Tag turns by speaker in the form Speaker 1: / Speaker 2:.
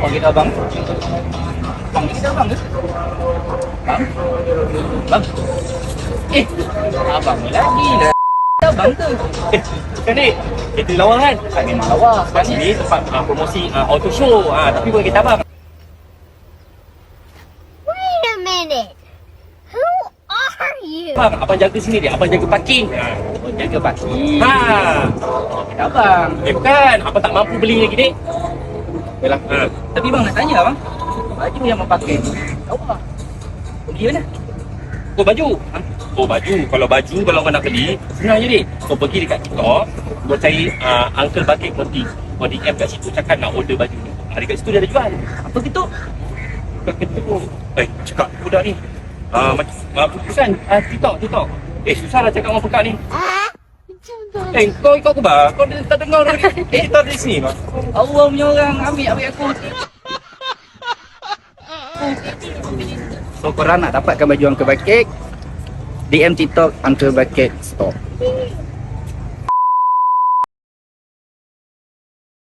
Speaker 1: Panggil abang. Panggil kita abang ke? Bang? Bang? Eh, abang ni lagi lah. Abang tu.
Speaker 2: Kan ni, kita lawa kan?
Speaker 1: Kan memang lawa.
Speaker 2: Tempat sini tempat promosi auto show. Tapi bukan kita abang.
Speaker 3: Wait a minute. Who are you?
Speaker 2: Abang jaga sini dia, abang jaga parking.
Speaker 1: Oh, jaga parking.
Speaker 2: Ha.
Speaker 1: Kita abang.
Speaker 2: Bukan, abang tak mampu beli lagi ni.
Speaker 1: Yalah. Tapi bang nak tanya bang. Baju yang abang pakai tu lawa. Pergi mana?
Speaker 2: Oh baju. Oh baju. Kalau kau nak beli, senang je ni. Kau pergi dekat TikTok, kau cari Uncle Bakit Moti. Kau DM kat situ cakap nak order baju ni. Dekat situ dia ada jual.
Speaker 1: Apa gitu?
Speaker 2: Cakap budak ni. Bukan TikTok. Susah lah cakap orang pekat ni. Kau ikut aku bang. Kau tak dengar orang ni. Kita di sini bang.
Speaker 1: Allah punya orang ambil aku. So korang nak dapatkan baju Uncle Bakit, DM TikTok Uncle Bakit Store.